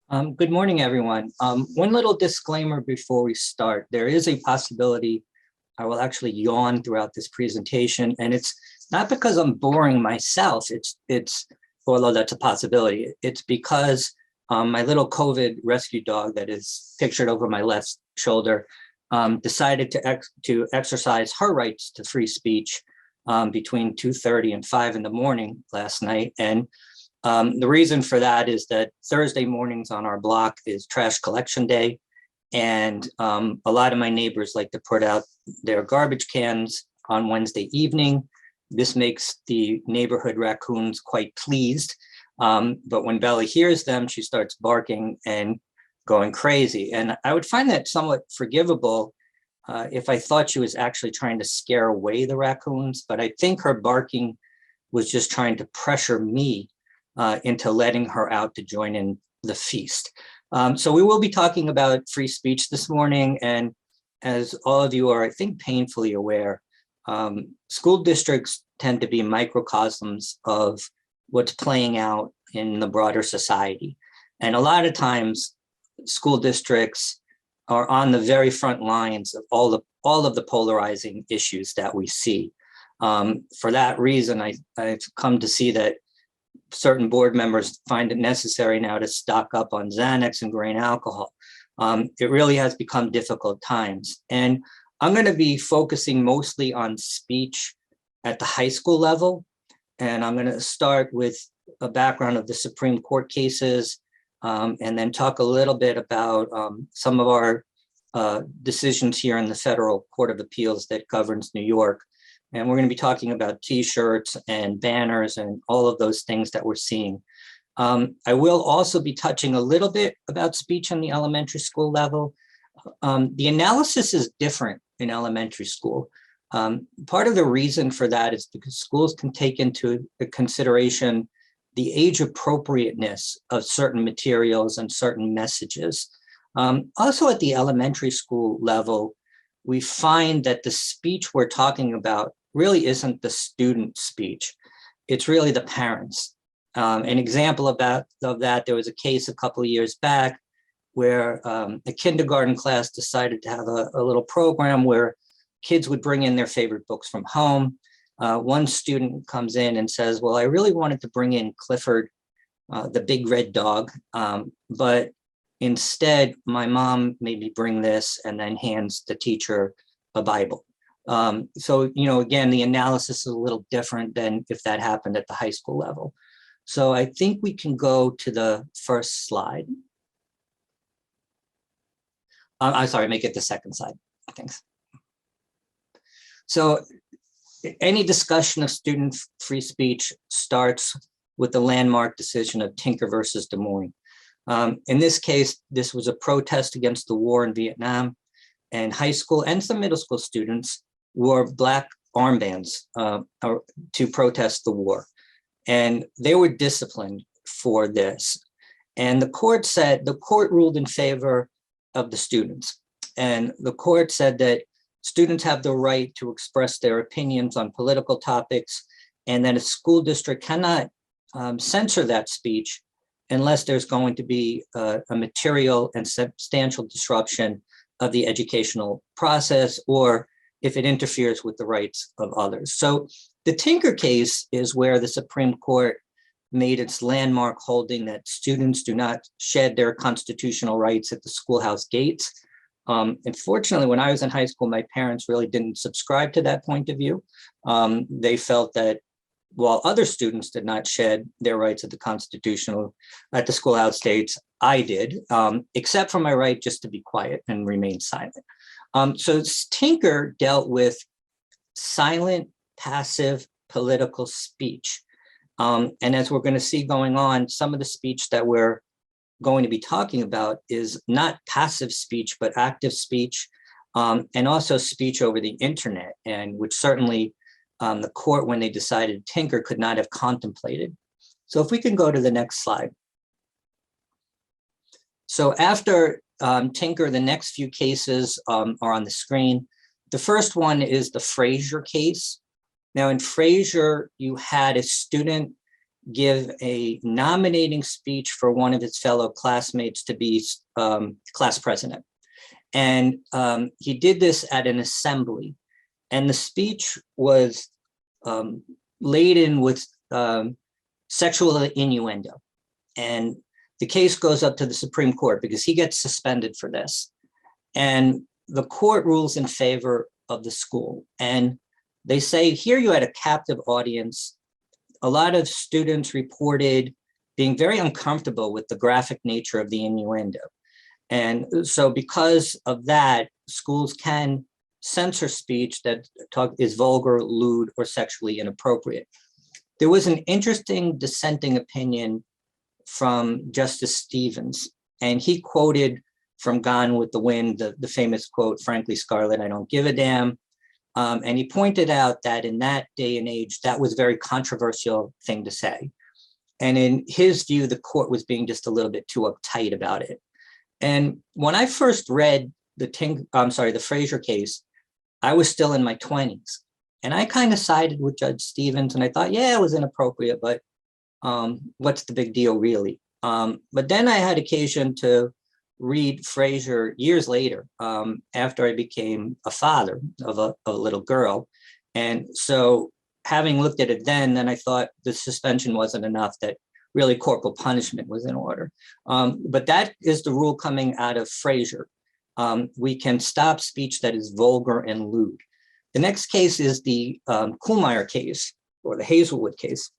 Good morning, everyone. One little disclaimer before we start. There is a possibility I will actually yawn throughout this presentation, and it's not because I'm boring myself. Although that's a possibility. It's because my little COVID rescue dog that is pictured over my left shoulder decided to exercise her rights to free speech between 2:30 and 5 in the morning last night. And the reason for that is that Thursday mornings on our block is trash collection day. And a lot of my neighbors like to put out their garbage cans on Wednesday evening. This makes the neighborhood raccoons quite pleased. But when Bella hears them, she starts barking and going crazy. And I would find that somewhat forgivable if I thought she was actually trying to scare away the raccoons. But I think her barking was just trying to pressure me into letting her out to join in the feast. So we will be talking about free speech this morning. And as all of you are, I think, painfully aware, school districts tend to be microcosms of what's playing out in the broader society. And a lot of times school districts are on the very front lines of all of the polarizing issues that we see. For that reason, I've come to see that certain board members find it necessary now to stock up on Xanax and grain alcohol. It really has become difficult times. And I'm going to be focusing mostly on speech at the high school level. And I'm going to start with a background of the Supreme Court cases, and then talk a little bit about some of our decisions here in the Federal Court of Appeals that governs New York. And we're going to be talking about T-shirts and banners and all of those things that we're seeing. I will also be touching a little bit about speech on the elementary school level. The analysis is different in elementary school. Part of the reason for that is because schools can take into consideration the age appropriateness of certain materials and certain messages. Also at the elementary school level, we find that the speech we're talking about really isn't the student speech. It's really the parents. An example of that, there was a case a couple of years back where a kindergarten class decided to have a little program where kids would bring in their favorite books from home. One student comes in and says, well, I really wanted to bring in Clifford, the big red dog, but instead, my mom made me bring this, and then hands the teacher a Bible. So, again, the analysis is a little different than if that happened at the high school level. So I think we can go to the first slide. I'm sorry, make it the second slide. Thanks. So any discussion of student free speech starts with the landmark decision of Tinker versus Des Moines. In this case, this was a protest against the war in Vietnam, and high school and some middle school students wore black armbands to protest the war. And they were disciplined for this. And the court ruled in favor of the students. And the court said that students have the right to express their opinions on political topics, and that a school district cannot censor that speech unless there's going to be a material and substantial disruption of the educational process, or if it interferes with the rights of others. So the Tinker case is where the Supreme Court made its landmark holding that students do not shed their constitutional rights at the schoolhouse gates. Unfortunately, when I was in high school, my parents really didn't subscribe to that point of view. They felt that while other students did not shed their rights at the schoolhouse gates, I did, except for my right just to be quiet and remain silent. So Tinker dealt with silent, passive political speech. And as we're going to see going on, some of the speech that we're going to be talking about is not passive speech, but active speech, and also speech over the internet, and which certainly the court, when they decided Tinker, could not have contemplated. So if we can go to the next slide. So after Tinker, the next few cases are on the screen. The first one is the Frazier case. Now in Frazier, you had a student give a nominating speech for one of his fellow classmates to be class president. And he did this at an assembly. And the speech was laden with sexual innuendo. And the case goes up to the Supreme Court because he gets suspended for this. And the court rules in favor of the school. And they say, here you had a captive audience. A lot of students reported being very uncomfortable with the graphic nature of the innuendo. And so because of that, schools can censor speech that is vulgar, lewd, or sexually inappropriate. There was an interesting dissenting opinion from Justice Stevens, and he quoted from Gone with the Wind, the famous quote, "Frankly, Scarlett, I don't give a damn." And he pointed out that in that day and age, that was a very controversial thing to say. And in his view, the court was being just a little bit too uptight about it. And when I first read the Frazier case, I was still in my 20s. And I kind of sided with Judge Stevens, and I thought, yeah, it was inappropriate, but what's the big deal, really? But then I had occasion to read Frazier years later, after I became a father of a little girl. And so having looked at it then I thought the suspension wasn't enough, that really corporal punishment was in order. But that is the rule coming out of Frazier. We can stop speech that is vulgar and lewd. The next case is the Kuhlmeyer case, or the Hazelwood case.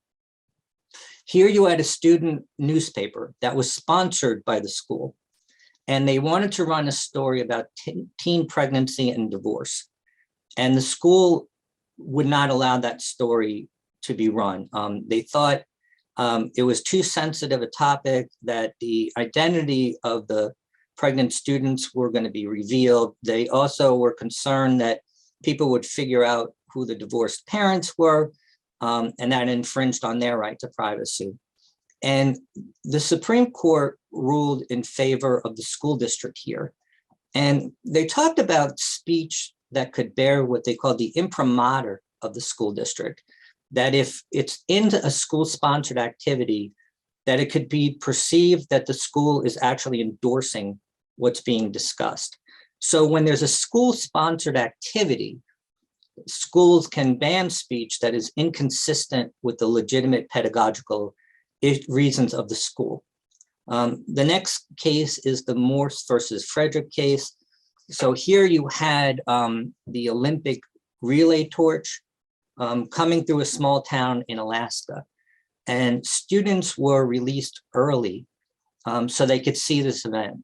Here you had a student newspaper that was sponsored by the school, and they wanted to run a story about teen pregnancy and divorce. And the school would not allow that story to be run. They thought it was too sensitive a topic, that the identity of the pregnant students were going to be revealed. They also were concerned that people would figure out who the divorced parents were, and that infringed on their right to privacy. And the Supreme Court ruled in favor of the school district here. And they talked about speech that could bear what they call the imprimatur of the school district, that if it's in a school-sponsored activity, that it could be perceived that the school is actually endorsing what's being discussed. So when there's a school-sponsored activity, schools can ban speech that is inconsistent with the legitimate pedagogical reasons of the school. The next case is the Morse versus Frederick case. So here you had the Olympic relay torch coming through a small town in Alaska, and students were released early so they could see this event.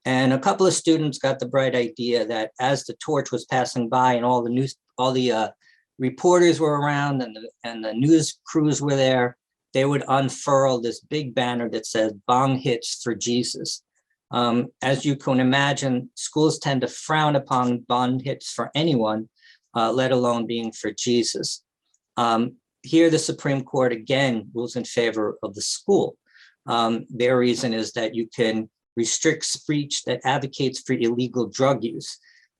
And a couple of students got the bright idea that as the torch was passing by and all the reporters were around and the news crews were there, they would unfurl this big banner that says "Bong hits for Jesus." As you can imagine, schools tend to frown upon bong hits for anyone, let alone being for Jesus. Here, the Supreme Court again rules in favor of the school. Their reason is that you can restrict speech that advocates for illegal drug use.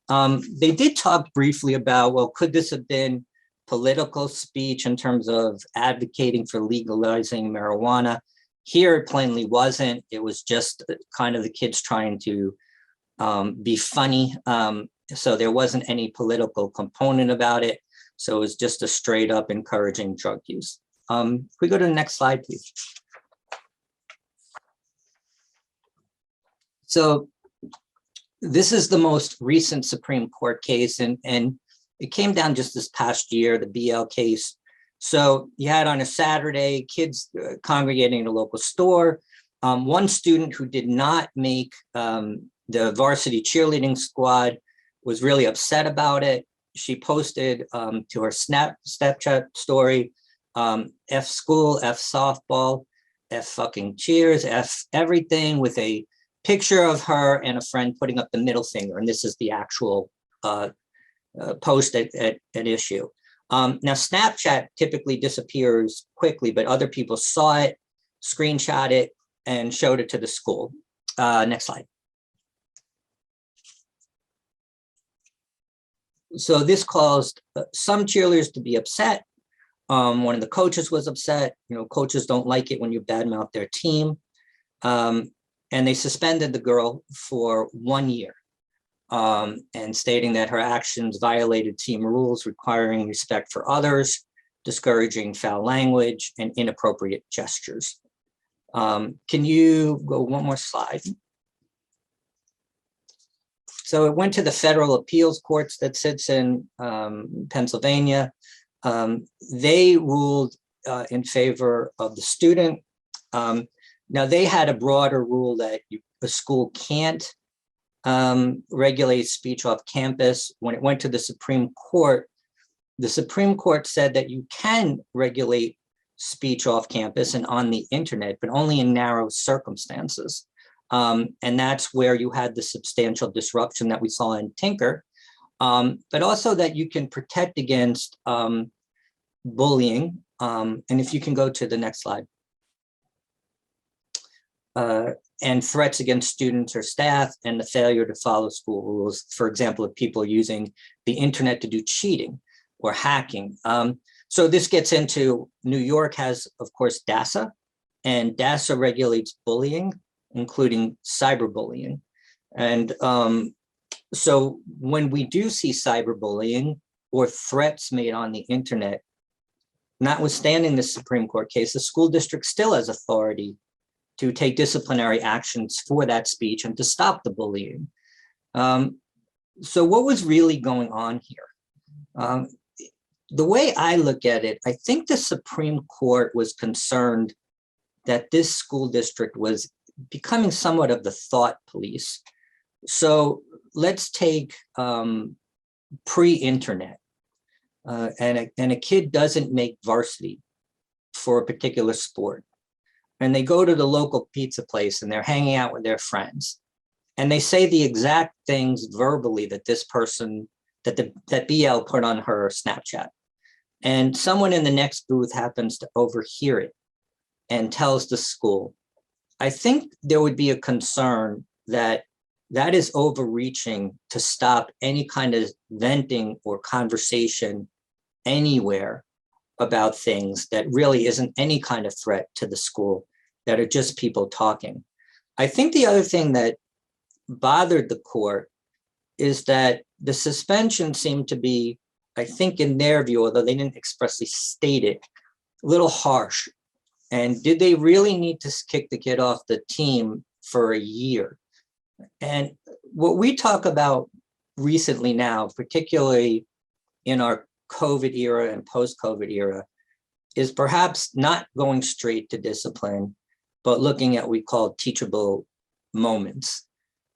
They did talk briefly about, well, could this have been political speech in terms of advocating for legalizing marijuana? Here, it plainly wasn't. It was just kind of the kids trying to be funny. So there wasn't any political component about it. So it was just a straight up encouraging drug use. Can we go to the next slide, please? So this is the most recent Supreme Court case, and it came down just this past year, the BL case. So you had on a Saturday, kids congregating in a local store. One student who did not make the varsity cheerleading squad was really upset about it. She posted to her Snapchat story, F school, F softball, F fucking cheers, F everything, with a picture of her and a friend putting up the middle finger. And this is the actual post at issue. Now, Snapchat typically disappears quickly, but other people saw it, screenshot it, and showed it to the school. Next slide. So this caused some cheerleaders to be upset. One of the coaches was upset. Coaches don't like it when you badmouth their team. And they suspended the girl for 1 year, and stating that her actions violated team rules requiring respect for others, discouraging foul language, and inappropriate gestures. Can you go one more slide? So it went to the federal appeals courts that sits in Pennsylvania. They ruled in favor of the student. Now they had a broader rule that a school can't regulate speech off campus. When it went to the Supreme Court said that you can regulate speech off campus and on the internet, but only in narrow circumstances. And that's where you had the substantial disruption that we saw in Tinker, but also that you can protect against bullying. And if you can go to the next slide. And threats against students or staff, and the failure to follow school rules. For example, if people are using the internet to do cheating or hacking. So this gets into, New York has, of course, DASA, and DASA regulates bullying, including cyberbullying. And so when we do see cyberbullying or threats made on the internet, notwithstanding the Supreme Court case, the school district still has authority to take disciplinary actions for that speech and to stop the bullying. So what was really going on here? The way I look at it, I think the Supreme Court was concerned that this school district was becoming somewhat of the thought police. So let's take pre-internet, and a kid doesn't make varsity for a particular sport. And they go to the local pizza place and they're hanging out with their friends. And they say the exact things verbally that this person, that BL put on her Snapchat. And someone in the next booth happens to overhear it and tells the school. I think there would be a concern that that is overreaching to stop any kind of venting or conversation anywhere about things that really isn't any kind of threat to the school, that are just people talking. I think the other thing that bothered the court is that the suspension seemed to be, I think in their view, although they didn't expressly state it, a little harsh. And did they really need to kick the kid off the team for a year? And what we talk about recently now, particularly in our COVID era and post-COVID era, is perhaps not going straight to discipline, but looking at what we call teachable moments.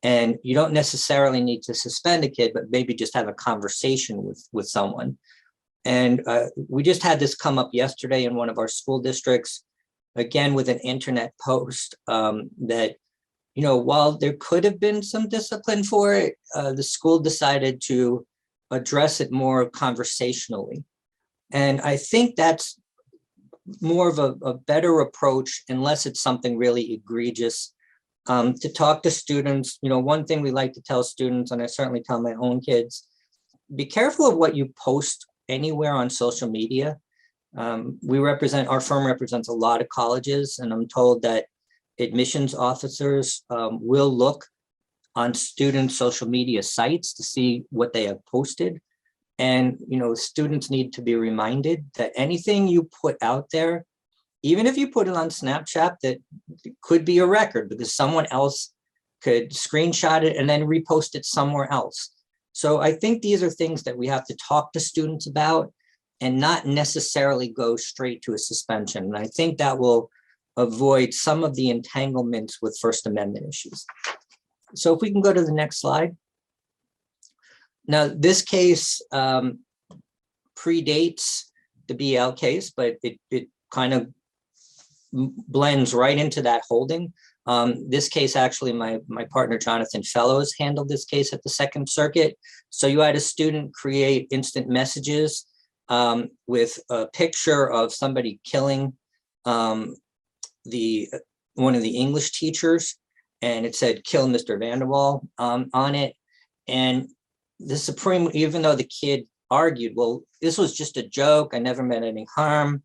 And you don't necessarily need to suspend a kid, but maybe just have a conversation with someone. And we just had this come up yesterday in one of our school districts, again, with an internet post that, while there could have been some discipline for it, the school decided to address it more conversationally. And I think that's more of a better approach, unless it's something really egregious, to talk to students. One thing we like to tell students, and I certainly tell my own kids, be careful of what you post anywhere on social media. Our firm represents a lot of colleges, and I'm told that admissions officers will look on student social media sites to see what they have posted. And, students need to be reminded that anything you put out there, even if you put it on Snapchat, that could be a record because someone else could screenshot it and then repost it somewhere else. So I think these are things that we have to talk to students about and not necessarily go straight to a suspension. And I think that will avoid some of the entanglements with First Amendment issues. So if we can go to the next slide. Now, this case predates the BL case, but it kind of blends right into that holding. This case, actually, my partner, Jonathan Fellows, handled this case at the Second Circuit. So you had a student create instant messages with a picture of somebody killing one of the English teachers, and it said, "Kill Mr. Vanderwall" on it. And the Supreme, even though the kid argued, well, this was just a joke. I never meant any harm.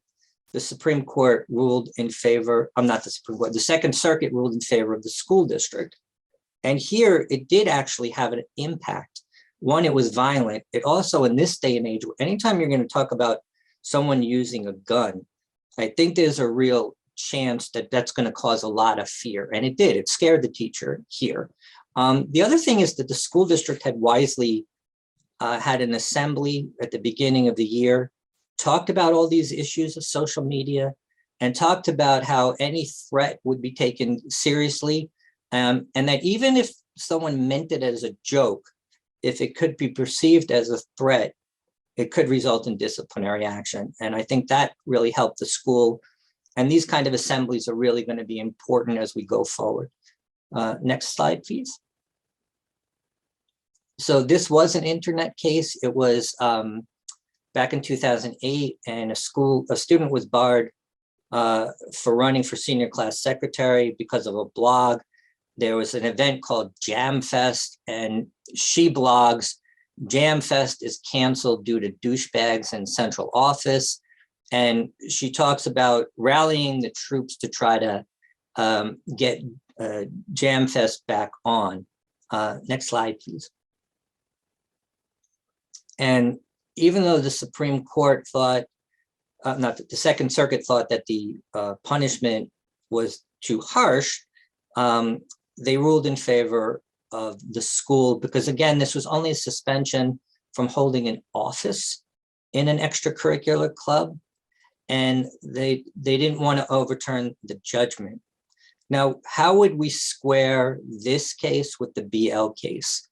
The Supreme Court ruled in favor, I'm not the Supreme Court, the Second Circuit ruled in favor of the school district. And here it did actually have an impact. One, it was violent. It also, in this day and age, anytime you're going to talk about someone using a gun, I think there's a real chance that that's going to cause a lot of fear. And it did. It scared the teacher here. The other thing is that the school district had wisely had an assembly at the beginning of the year, talked about all these issues of social media, and talked about how any threat would be taken seriously. And that even if someone meant it as a joke, if it could be perceived as a threat, it could result in disciplinary action. And I think that really helped the school. And these kind of assemblies are really going to be important as we go forward. Next slide, please. So this was an internet case. It was back in 2008, and a student was barred for running for senior class secretary because of a blog. There was an event called Jam Fest, and she blogs, Jam Fest is canceled due to douchebags in central office. And she talks about rallying the troops to try to get Jam Fest back on. Next slide, please. And even though the Supreme Court thought, not the Second Circuit thought that the punishment was too harsh, they ruled in favor of the school because, again, this was only a suspension from holding an office in an extracurricular club, and they didn't want to overturn the judgment. Now, how would we square this case with the BL case?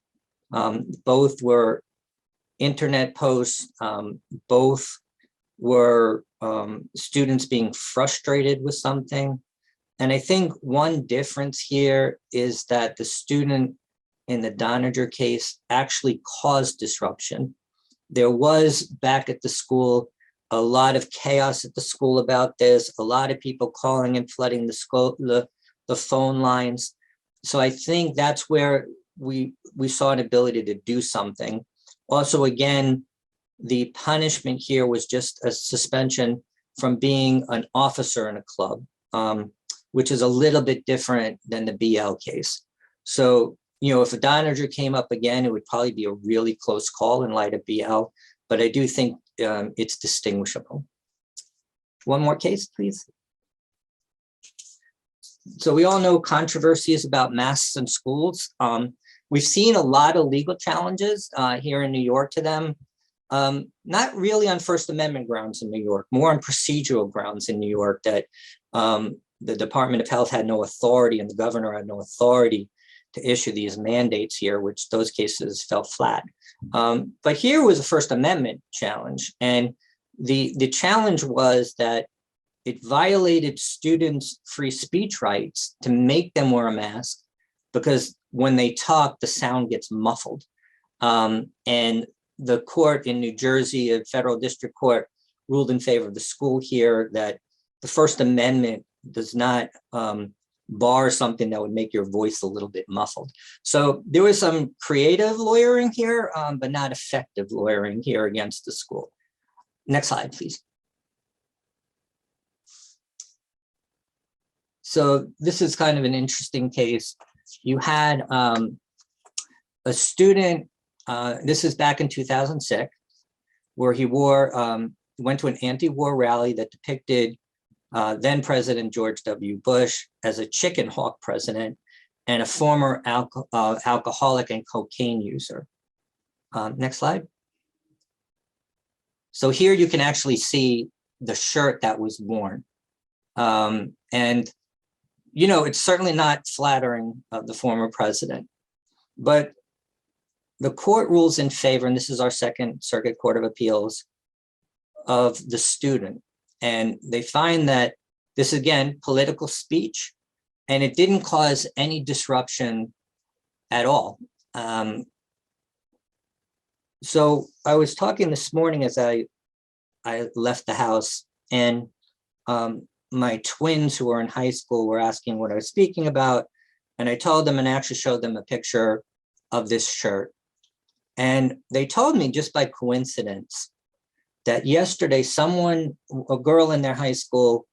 Both were internet posts, both were students being frustrated with something. And I think one difference here is that the student in the Doniger case actually caused disruption. There was back at the school a lot of chaos at the school about this, a lot of people calling and flooding the school, the phone lines. So I think that's where we saw an ability to do something. Also, again, the punishment here was just a suspension from being an officer in a club, which is a little bit different than the BL case. So, you know, if a Doniger came up again, it would probably be a really close call in light of BL, but I do think it's distinguishable. One more case, please. So we all know controversies about masks in schools. We've seen a lot of legal challenges here in New York to them. Not really on First Amendment grounds in New York, more on procedural grounds in New York that the Department of Health had no authority and the governor had no authority to issue these mandates here, which those cases fell flat. But here was a First Amendment challenge. And the challenge was that it violated students' free speech rights to make them wear a mask because when they talk, the sound gets muffled. And the court in New Jersey, a federal district court, ruled in favor of the school here that the First Amendment does not bar something that would make your voice a little bit muffled. So there was some creative lawyering here, but not effective lawyering here against the school. Next slide, please. So this is kind of an interesting case. You had a student, this is back in 2006, where he went to an anti-war rally that depicted then President George W. Bush as a chicken hawk president and a former alcoholic and cocaine user. Next slide. So here you can actually see the shirt that was worn. And, you know, it's certainly not flattering of the former president, but the court rules in favor, and this is our Second Circuit Court of Appeals, of the student. And they find that this, again, political speech, and it didn't cause any disruption at all. So I was talking this morning as I left the house, and my twins who were in high school were asking what I was speaking about. And I told them and actually showed them a picture of this shirt. And they told me just by coincidence that yesterday a girl in their high school,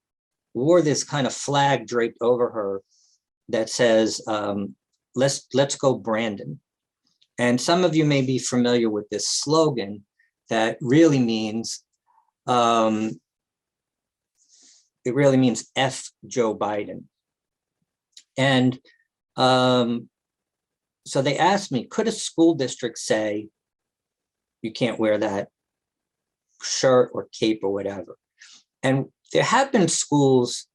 wore this kind of flag draped over her that says, let's go Brandon. And some of you may be familiar with this slogan that really means, it really means F Joe Biden. And so they asked me, could a school district say, you can't wear that shirt or cape or whatever? And there have been schools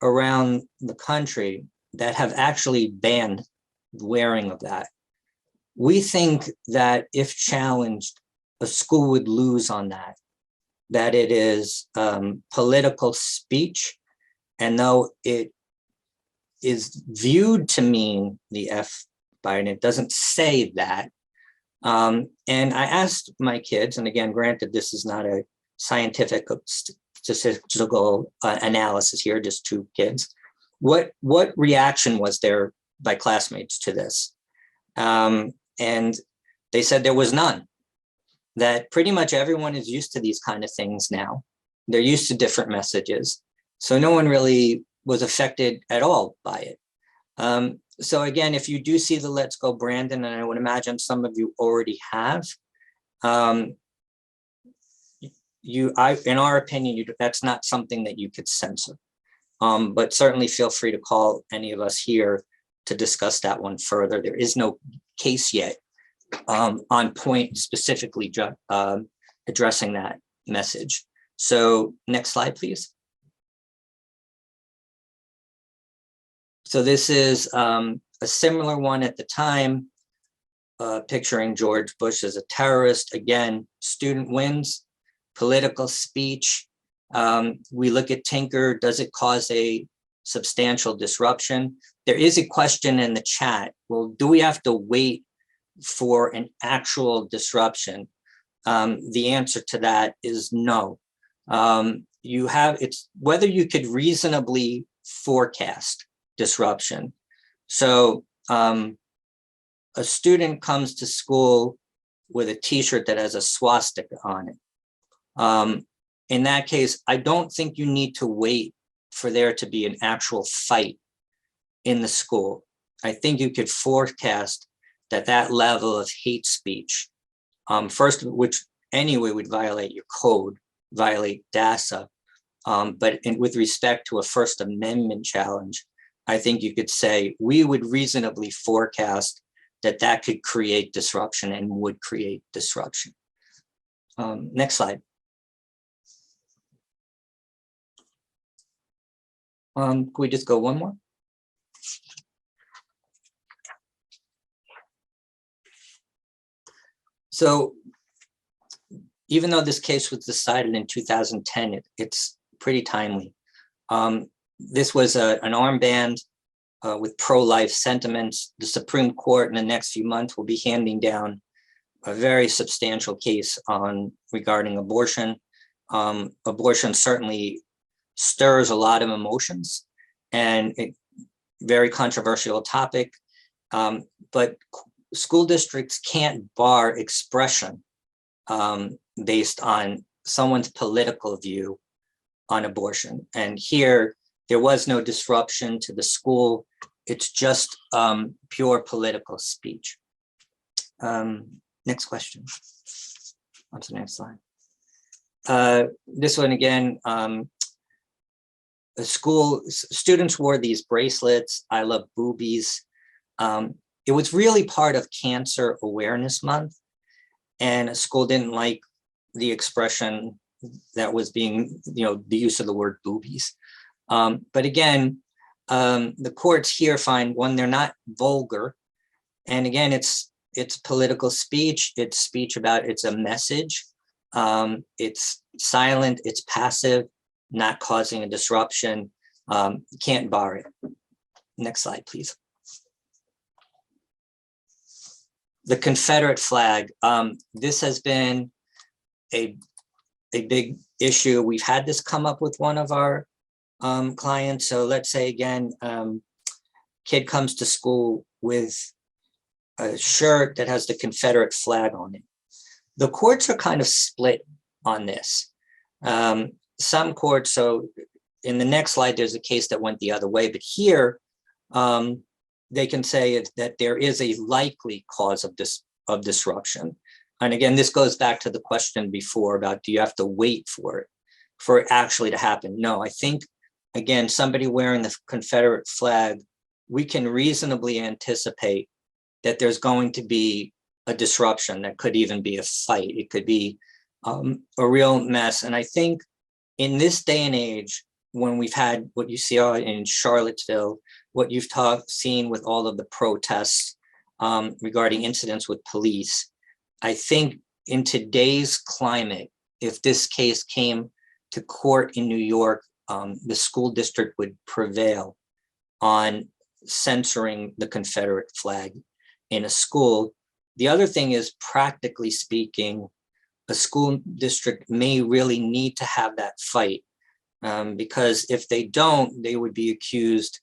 around the country that have actually banned wearing of that. We think that if challenged, a school would lose on that it is political speech. And though it is viewed to mean the F Biden, it doesn't say that. And I asked my kids, and again, granted, this is not a scientific statistical analysis here, just 2 kids. What reaction was there by classmates to this? And they said there was none, that pretty much everyone is used to these kind of things now. They're used to different messages. So no one really was affected at all by it. So again, if you do see the Let's Go Brandon, and I would imagine some of you already have, in our opinion, that's not something that you could censor. But certainly feel free to call any of us here to discuss that one further. There is no case yet on point specifically addressing that message. So next slide, please. So this is a similar one at the time, picturing George Bush as a terrorist. Again, student wins, political speech. We look at Tinker, does it cause a substantial disruption? There is a question in the chat. Well, do we have to wait for an actual disruption? The answer to that is no. It's whether you could reasonably forecast disruption. So a student comes to school with a t-shirt that has a swastika on it. In that case, I don't think you need to wait for there to be an actual fight in the school. I think you could forecast that level of hate speech, first, which anyway would violate your code, violate DASA, but with respect to a First Amendment challenge, I think you could say we would reasonably forecast that could create disruption and would create disruption. Next slide. Can we just go one more? So even though this case was decided in 2010, it's pretty timely. This was an armband with pro-life sentiments. The Supreme Court in the next few months will be handing down a very substantial case regarding abortion. Abortion certainly stirs a lot of emotions and very controversial topic, but school districts can't bar expression based on someone's political view on abortion. And here, there was no disruption to the school. It's just pure political speech. Next question. On to the next slide. This one again, students wore these bracelets, I love boobies. It was really part of Cancer Awareness Month, and a school didn't like the expression that was being, the use of the word boobies. But again, the courts here find, one, they're not vulgar. And again, it's political speech. It's speech it's a message. It's silent, it's passive, not causing a disruption. You can't bar it. Next slide, please. The Confederate flag. This has been a big issue. We've had this come up with one of our clients. So let's say again, kid comes to school with a shirt that has the Confederate flag on it. The courts are kind of split on this. Some courts, so in the next slide, there's a case that went the other way, but here they can say that there is a likely cause of disruption. And again, this goes back to the question before about, do you have to wait for it actually to happen? No, I think, again, somebody wearing the Confederate flag, we can reasonably anticipate that there's going to be a disruption. That could even be a fight. It could be a real mess. And I think in this day and age, when we've had what you see in Charlottesville, what you've seen with all of the protests regarding incidents with police, I think in today's climate, if this case came to court in New York, the school district would prevail on censoring the Confederate flag in a school. The other thing is, practically speaking, a school district may really need to have that fight because if they don't, they would be accused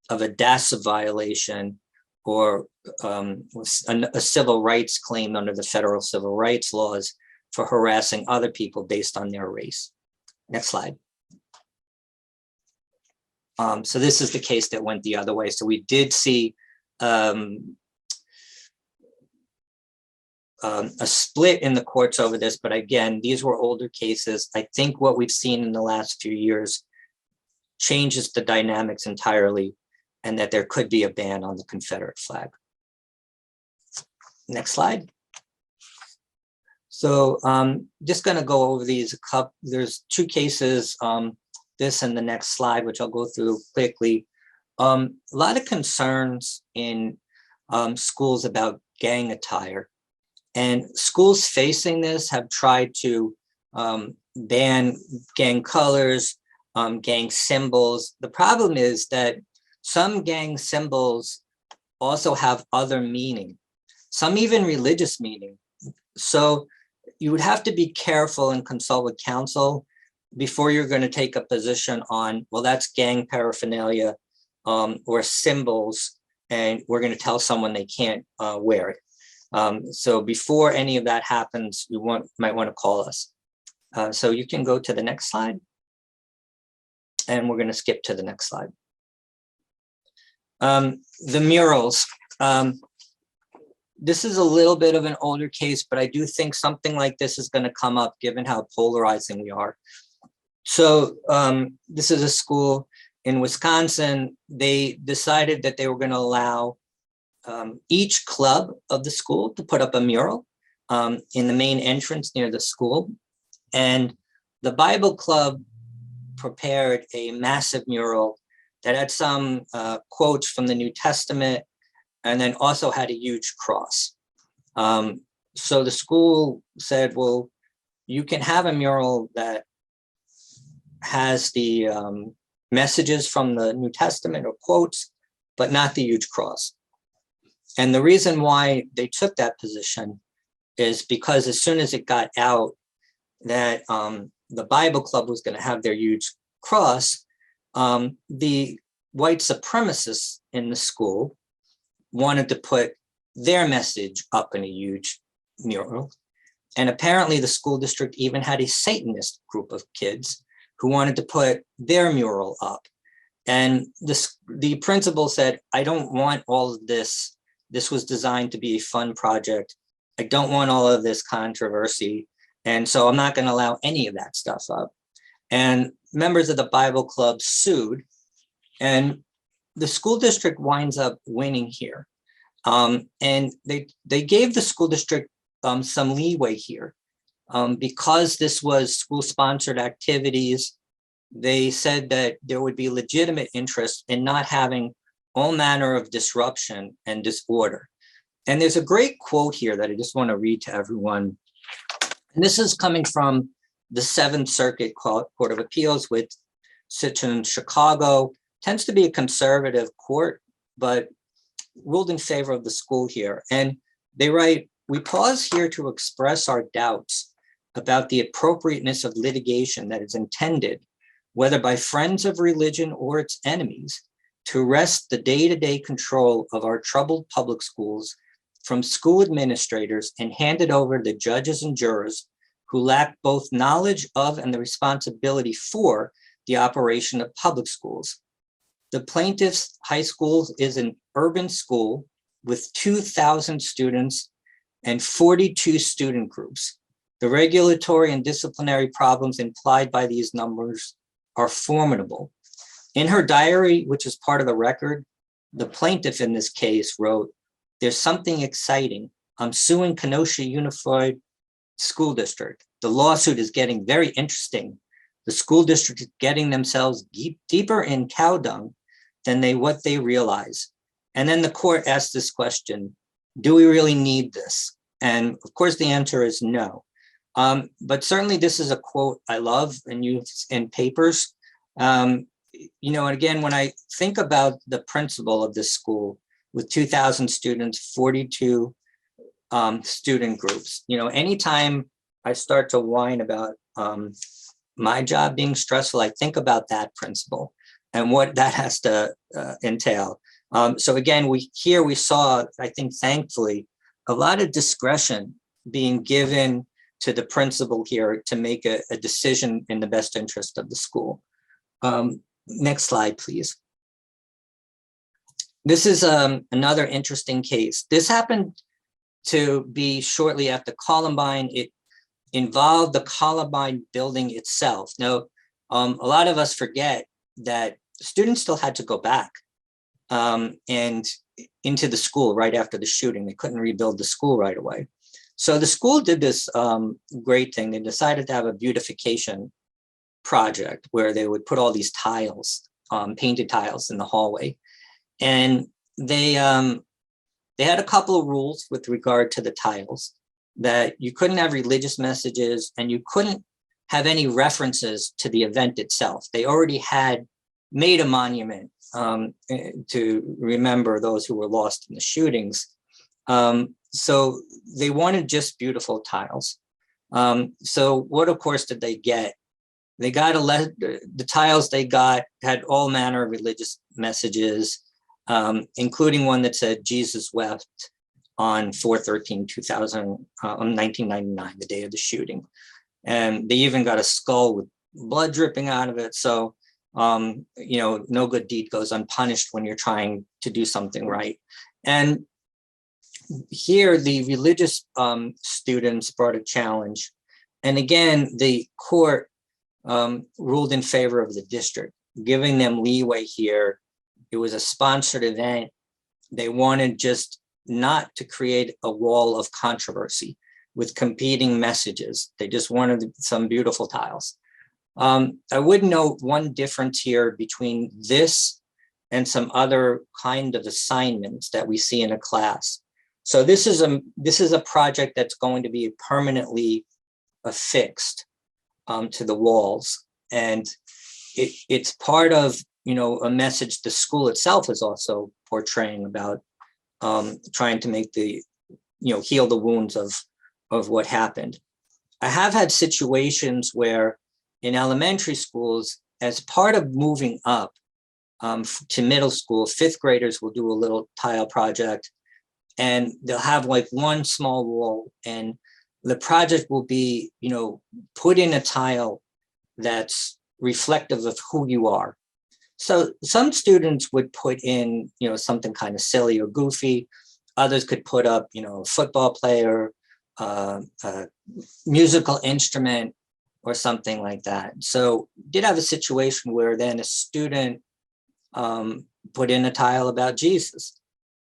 of a DASA violation or a civil rights claim under the federal civil rights laws for harassing other people based on their race. Next slide. So this is the case that went the other way. So we did see a split in the courts over this, but again, these were older cases. I think what we've seen in the last few years changes the dynamics entirely, and that there could be a ban on the Confederate flag. Next slide. So just going to go over these. There's two cases, this and the next slide, which I'll go through quickly. A lot of concerns in schools about gang attire. And schools facing this have tried to ban gang colors, gang symbols. The problem is that some gang symbols also have other meaning, some even religious meaning. So you would have to be careful and consult with counsel before you're going to take a position on, well, that's gang paraphernalia or symbols, and we're going to tell someone they can't wear it. So before any of that happens, you might want to call us. So you can go to the next slide. And we're going to skip to the next slide. The murals. This is a little bit of an older case, but I do think something like this is going to come up given how polarizing we are. So this is a school in Wisconsin. They decided that they were going to allow each club of the school to put up a mural in the main entrance near the school. And the Bible Club prepared a massive mural that had some quotes from the New Testament, and then also had a huge cross. So the school said, well, you can have a mural that has the messages from the New Testament or quotes, but not the huge cross. And the reason why they took that position is because as soon as it got out that the Bible Club was going to have their huge cross, the white supremacists in the school wanted to put their message up in a huge mural. And apparently the school district even had a Satanist group of kids who wanted to put their mural up. And the principal said, I don't want all of this. This was designed to be a fun project. I don't want all of this controversy. And so I'm not going to allow any of that stuff up. And members of the Bible Club sued, and the school district winds up winning here. And they gave the school district some leeway here. Because this was school-sponsored activities, they said that there would be legitimate interest in not having all manner of disruption and disorder. And there's a great quote here that I just want to read to everyone. And this is coming from the Seventh Circuit Court of Appeals, which sits in Chicago, tends to be a conservative court, but ruled in favor of the school here. And they write, we pause here to express our doubts about the appropriateness of litigation that is intended, whether by friends of religion or its enemies, to wrest the day-to-day control of our troubled public schools from school administrators and handed over to judges and jurors who lack both knowledge of and the responsibility for the operation of public schools. The plaintiff's high school is an urban school with 2,000 students and 42 student groups. The regulatory and disciplinary problems implied by these numbers are formidable. In her diary, which is part of the record, the plaintiff in this case wrote, "There's something exciting. I'm suing Kenosha Unified School District. The lawsuit is getting very interesting. The school district is getting themselves deeper in cow dung than what they realize." And then the court asked this question, do we really need this? And of course, the answer is no. But certainly this is a quote I love and use in papers. And again, when I think about the principal of this school with 2,000 students, 42 student groups, anytime I start to whine about my job being stressful, I think about that principal and what that has to entail. So again, we saw, I think, thankfully, a lot of discretion being given to the principal here to make a decision in the best interest of the school. Next slide, please. This is another interesting case. This happened to be shortly after Columbine. It involved the Columbine building itself. Now, a lot of us forget that students still had to go back and into the school right after the shooting. They couldn't rebuild the school right away. So the school did this great thing. They decided to have a beautification project where they would put all these tiles, painted tiles in the hallway. And they had a couple of rules with regard to the tiles, that you couldn't have religious messages and you couldn't have any references to the event itself. They already had made a monument to remember those who were lost in the shootings. So they wanted just beautiful tiles. So what, of course, did they get? They got the tiles they got had all manner of religious messages, including one that said Jesus wept on 4/13/1999, the day of the shooting. And they even got a skull with blood dripping out of it. So, no good deed goes unpunished when you're trying to do something right. And here, the religious students brought a challenge. And again, the court ruled in favor of the district, giving them leeway here. It was a sponsored event. They wanted just not to create a wall of controversy with competing messages. They just wanted some beautiful tiles. I would note one difference here between this and some other kind of assignments that we see in a class. So this is a project that's going to be permanently affixed to the walls, and it's part of a message the school itself is also portraying about trying to make heal the wounds of what happened. I have had situations where in elementary schools, as part of moving up to middle school, fifth graders will do a little tile project, and they'll have like one small wall, and the project will be, put in a tile that's reflective of who you are. So some students would put in, something kind of silly or goofy. Others could put up, a football player, a musical instrument, or something like that. So did have a situation where then a student put in a tile about Jesus.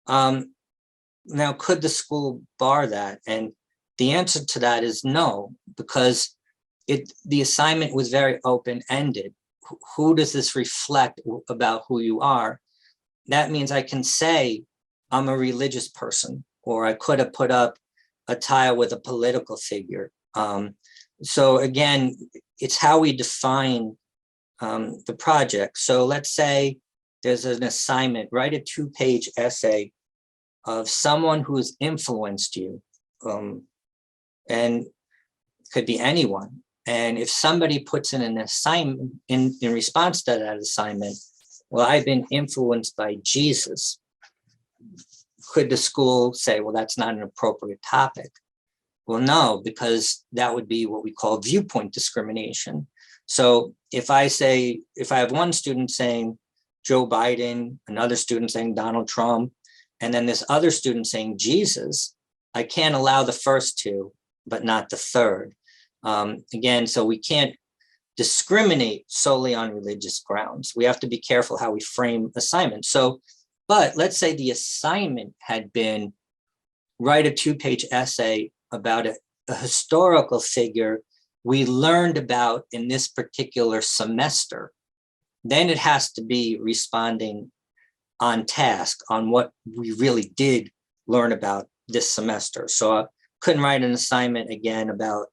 Now, could the school bar that? And the answer to that is no, because the assignment was very open-ended. Who does this reflect about who you are? That means I can say I'm a religious person, or I could have put up a tile with a political figure. So again, it's how we define the project. So let's say there's an assignment, write a 2-page essay of someone who's influenced you, and could be anyone. And if somebody puts in an assignment in response to that assignment, well, I've been influenced by Jesus, could the school say, well, that's not an appropriate topic? Well, no, because that would be what we call viewpoint discrimination. So if I have one student saying Joe Biden, another student saying Donald Trump, and then this other student saying Jesus, I can't allow the first two, but not the third. Again, so we can't discriminate solely on religious grounds. We have to be careful how we frame assignments. So, but let's say the assignment had been write a 2-page essay about a historical figure we learned about in this particular semester. Then it has to be responding on task on what we really did learn about this semester. So I couldn't write an assignment again about,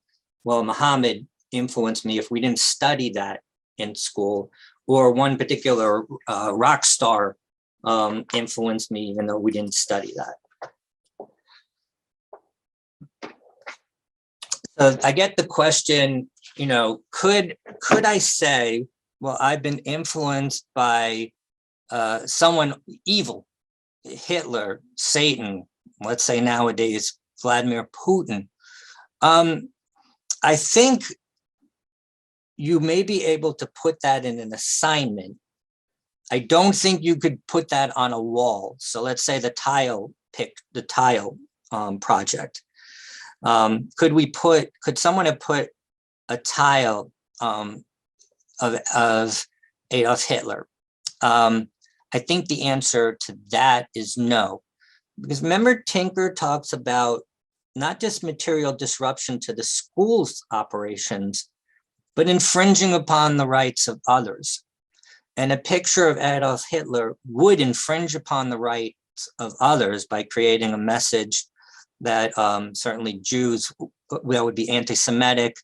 well, Muhammad influenced me if we didn't study that in school, or one particular rock star influenced me even though we didn't study that. So I get the question, you know, could I say, well, I've been influenced by someone evil, Hitler, Satan, let's say nowadays, Vladimir Putin. I think you may be able to put that in an assignment. I don't think you could put that on a wall. So let's say the tile project. Could someone have put a tile of Adolf Hitler? I think the answer to that is no, because remember Tinker talks about not just material disruption to the school's operations, but infringing upon the rights of others. And a picture of Adolf Hitler would infringe upon the rights of others by creating a message that certainly Jews, that would be anti-Semitic,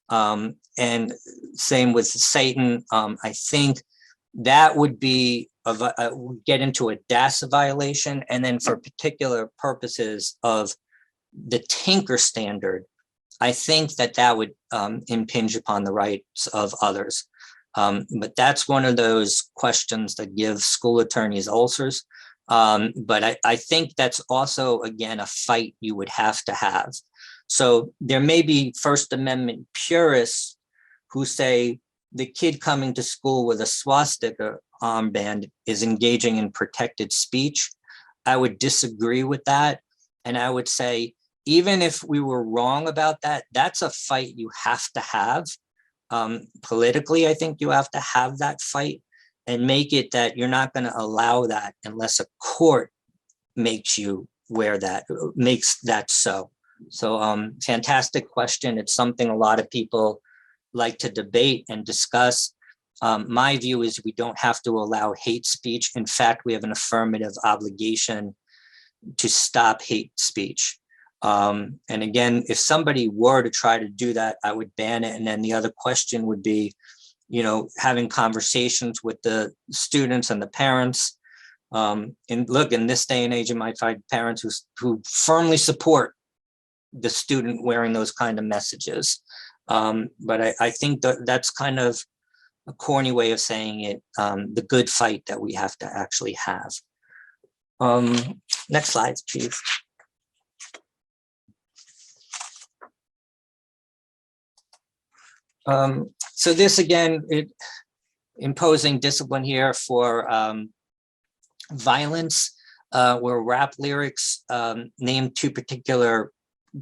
and same with Satan. I think that would be get into a DASA violation, and then for particular purposes of the Tinker standard, I think that would impinge upon the rights of others. But that's one of those questions that give school attorneys ulcers. But I think that's also, again, a fight you would have to have. So there may be First Amendment purists who say the kid coming to school with a swastika armband is engaging in protected speech. I would disagree with that. And I would say, even if we were wrong about that, that's a fight you have to have. Politically, I think you have to have that fight and make it that you're not going to allow that unless a court makes you wear that, makes that so. So fantastic question. It's something a lot of people like to debate and discuss. My view is we don't have to allow hate speech. In fact, we have an affirmative obligation to stop hate speech. And again, if somebody were to try to do that, I would ban it. And then the other question would be, you know, having conversations with the students and the parents. And look, in this day and age, you might find parents who firmly support the student wearing those kind of messages. But I think that's kind of a corny way of saying it, the good fight that we have to actually have. Next slide, please. So this again, imposing discipline here for violence, where rap lyrics named two particular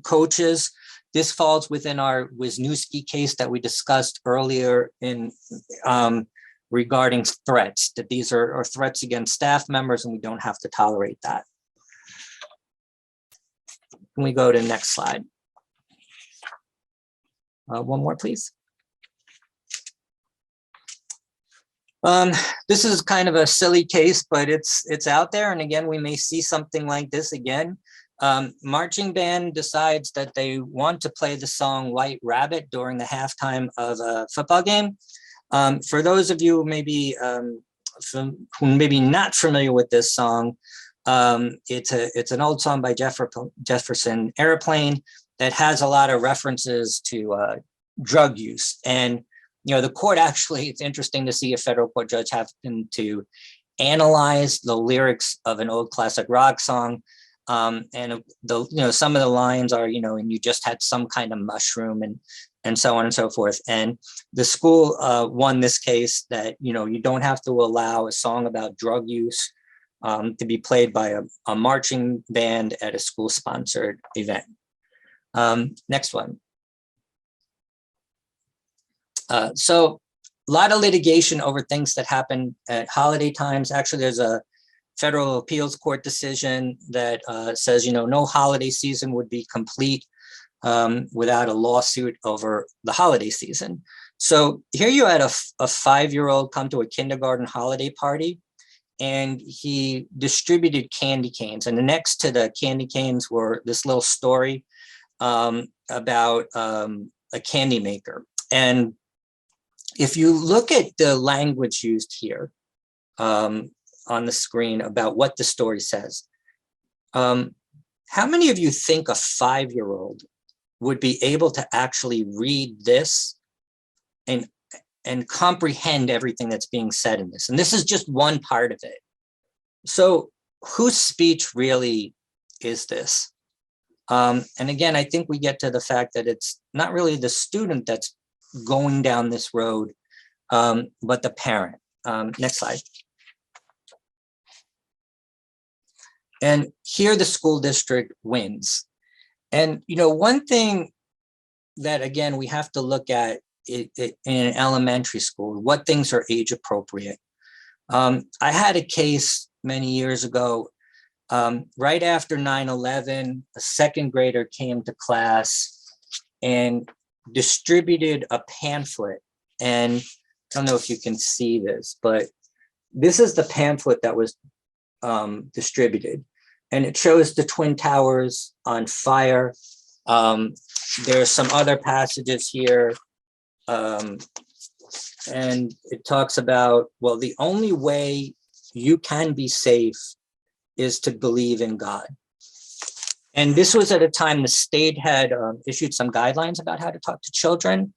coaches. This falls within our Wisniewski case that we discussed earlier in regarding threats, that these are threats against staff members and we don't have to tolerate that. Can we go to the next slide? One more, please. This is kind of a silly case, but it's out there. And again, we may see something like this again. Marching band decides that they want to play the song White Rabbit during the halftime of a football game. For those of you who may be not familiar with this song, it's an old song by Jefferson Airplane that has a lot of references to drug use. And you know, the court actually, it's interesting to see a federal court judge happen to analyze the lyrics of an old classic rock song And some of the lines are, and you just had some kind of mushroom and so on and so forth. And the school won this case that, you don't have to allow a song about drug use to be played by a marching band at a school sponsored event. Next one. So a lot of litigation over things that happen at holiday times. Actually, there's a federal appeals court decision that says, no holiday season would be complete without a lawsuit over the holiday season. So here you had a 5-year-old come to a kindergarten holiday party, and he distributed candy canes. And next to the candy canes were this little story about a candy maker. And if you look at the language used here on the screen about what the story says, how many of you think a 5-year-old would be able to actually read this and comprehend everything that's being said in this? And this is just one part of it. So whose speech really is this? And again, I think we get to the fact that it's not really the student that's going down this road, but the parent. Next slide. And here the school district wins. And, one thing that, again, we have to look at in an elementary school, what things are age appropriate. I had a case many years ago, right after 9/11, a second grader came to class and distributed a pamphlet. And I don't know if you can see this, but this is the pamphlet that was distributed. And it shows the Twin Towers on fire. There's some other passages here. And it talks about, well, the only way you can be safe is to believe in God. And this was at a time the state had issued some guidelines about how to talk to children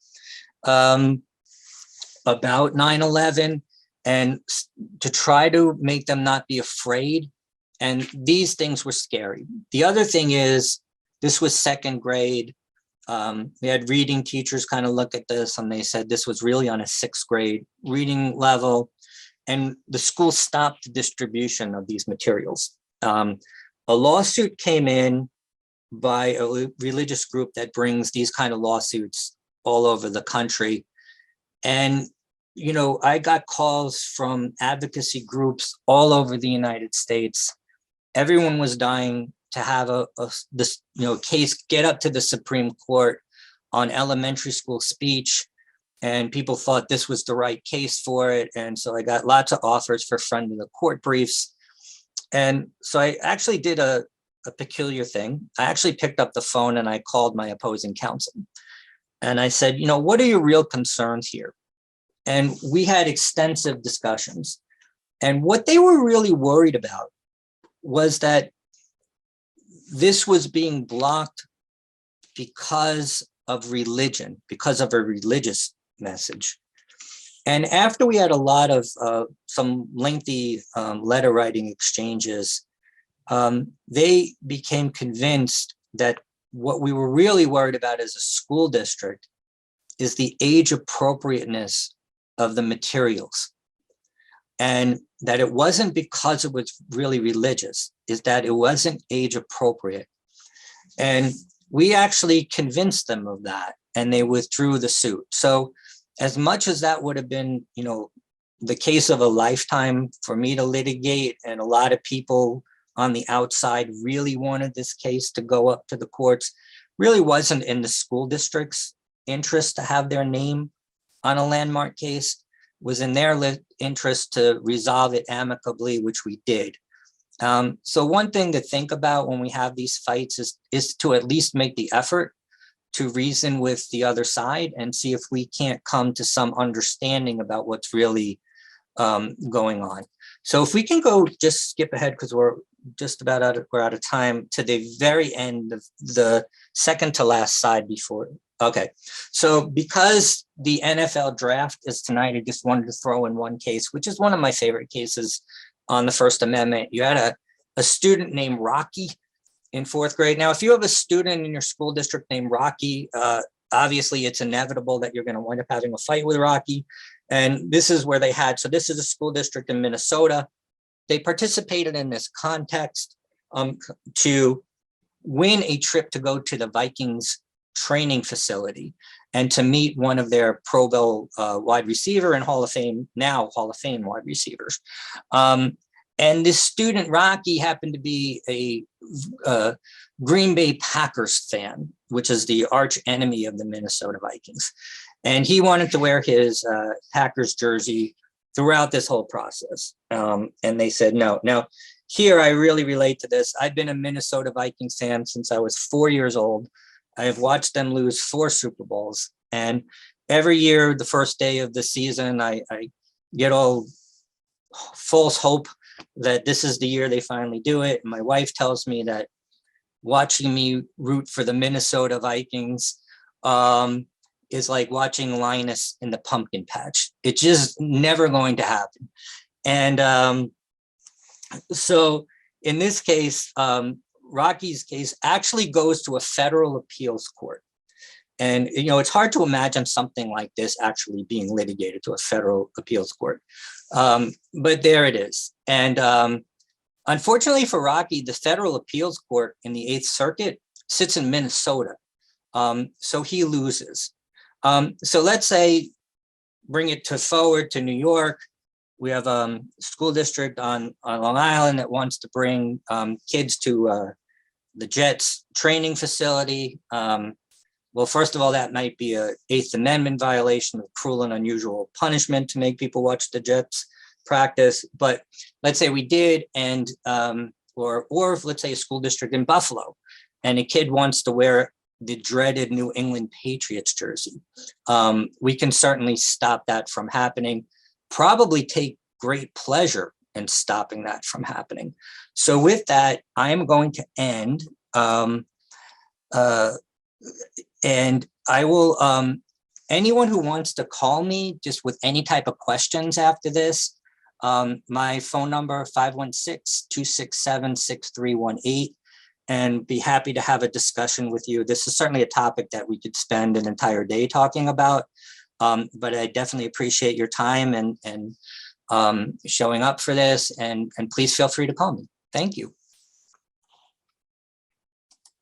about 9/11 and to try to make them not be afraid. And these things were scary. The other thing is, this was second grade. We had reading teachers kind of look at this, and they said this was really on a 6th grade reading level. And the school stopped the distribution of these materials. A lawsuit came in by a religious group that brings these kind of lawsuits all over the country. And, I got calls from advocacy groups all over the United States. Everyone was dying to have this case get up to the Supreme Court on elementary school speech. And people thought this was the right case for it. And so I got lots of offers for friend of the court briefs. And so I actually did a peculiar thing. I actually picked up the phone and I called my opposing counsel. And I said, what are your real concerns here? And we had extensive discussions. And what they were really worried about was that this was being blocked because of religion, because of a religious message. And after we had a lot of some lengthy letter writing exchanges, they became convinced that what we were really worried about as a school district is the age appropriateness of the materials. And that it wasn't because it was really religious, is that it wasn't age appropriate. And we actually convinced them of that, and they withdrew the suit. So as much as that would have been, the case of a lifetime for me to litigate, and a lot of people on the outside really wanted this case to go up to the courts, really wasn't in the school district's interest to have their name on a landmark case, was in their interest to resolve it amicably, which we did. So one thing to think about when we have these fights is to at least make the effort to reason with the other side and see if we can't come to some understanding about what's really going on. So if we can go, just skip ahead, because we're just about out of time, to the very end of the second to last slide before. Okay, so because the NFL draft is tonight, I just wanted to throw in one case, which is one of my favorite cases on the First Amendment. You had a student named Rocky in fourth grade. Now, if you have a student in your school district named Rocky, obviously it's inevitable that you're going to wind up having a fight with Rocky. And this is where they had, so this is a school district in Minnesota. They participated in this contest to win a trip to go to the Vikings training facility and to meet one of their Pro Bowl wide receiver and now Hall of Fame wide receivers. And this student, Rocky, happened to be a Green Bay Packers fan, which is the arch enemy of the Minnesota Vikings. And he wanted to wear his Packers jersey throughout this whole process. And they said no. Now, here I really relate to this. I've been a Minnesota Vikings fan since I was 4 years old. I have watched them lose 4 Super Bowls. And every year, the first day of the season, I get all false hope that this is the year they finally do it. My wife tells me that watching me root for the Minnesota Vikings is like watching Linus in the pumpkin patch. It's just never going to happen. And so in this case, Rocky's case actually goes to a federal appeals court. And, it's hard to imagine something like this actually being litigated to a federal appeals court. But there it is. And unfortunately for Rocky, the federal appeals court in the 8th Circuit sits in Minnesota. So he loses. So let's say, bring it forward to New York. We have a school district on Long Island that wants to bring kids to the Jets training facility. Well, first of all, that might be a 8th Amendment violation of cruel and unusual punishment to make people watch the Jets practice. But let's say we did, and or let's say a school district in Buffalo, and a kid wants to wear the dreaded New England Patriots jersey. We can certainly stop that from happening, probably take great pleasure in stopping that from happening. So with that, I am going to end. And I will, anyone who wants to call me just with any type of questions after this, my phone number, 516-267-6318, and be happy to have a discussion with you. This is certainly a topic that we could spend an entire day talking about, but I definitely appreciate your time and showing up for this, and please feel free to call me. Thank you.